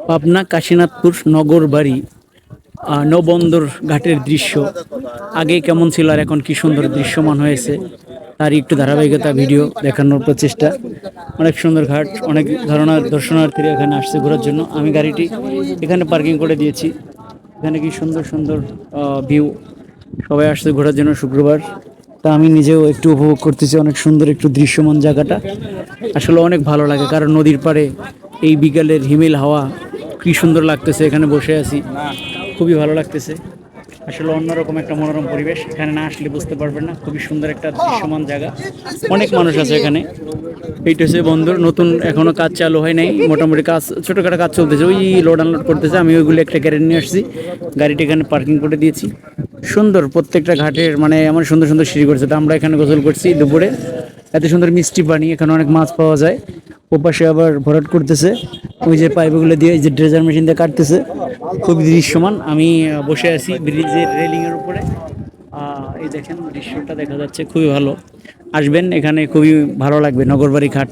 পাবনা কাশীনাথপুর নগরবাড়ি নৌবন্দর ঘাটের দৃশ্য আগে কেমন ছিল আর এখন কি সুন্দর দৃশ্যমান হয়েছে তারই একটু ধারাবাহিকতা ভিডিও দেখানোর প্রচেষ্টা। অনেক সুন্দর ঘাট, অনেক ধরনের দর্শনার্থীরা এখানে আসছে ঘোরার জন্য। আমি গাড়িটি এখানে পার্কিং করে দিয়েছি। এখানে কি সুন্দর সুন্দর ভিউ, সবাই আসছে ঘোরার জন্য শুক্রবার। তা আমি নিজেও একটু উপভোগ করতেছি, অনেক সুন্দর একটু দৃশ্যমান জায়গাটা। আসলে অনেক ভালো লাগে কারণ নদীর পাড়ে এই বিকালের হিমেল হাওয়া কি সুন্দর লাগতেছে। এখানে বসে আছি, খুবই ভালো লাগতেছে। আসলে অন্যরকম একটা মনোরম পরিবেশ, এখানে না আসলে বুঝতে পারবেন না। খুবই সুন্দর একটা দৃশ্যমান জায়গা, অনেক মানুষ আছে এখানে। এইটা হচ্ছে বন্দর, নতুন এখনো কাজ চালু হয় নাই, মোটামুটি কাজ ছোটখাটো কাজ চলতেছে। ওই লোড আনলোড করতেছে, আমি ওইগুলো একটা গাড়ি নিয়ে আসছি, গাড়িটা এখানে পার্কিং করে দিয়েছি। সুন্দর প্রত্যেকটা ঘাটের মানে এমন সুন্দর সুন্দর সিঁড়ি করছে। তো আমরা এখানে গোসল করছি দুপুরে, এত সুন্দর মিষ্টি পানি, এখানে অনেক মাছ পাওয়া যায়। ওপাশে আবার ভরাট করতেছে, ওই যে পাইপগুলো দিয়ে, এই যে ড্রেজার মেশিন দিয়ে কাটতেছে। খুবই দৃশ্যমান। আমি বসে আছি ব্রিজের রেলিং এর উপরে। এই দেখেন দৃশ্যটা দেখা যাচ্ছে, খুবই ভালো। আসবেন এখানে, খুবই ভালো লাগবে নগরবাড়ি ঘাট।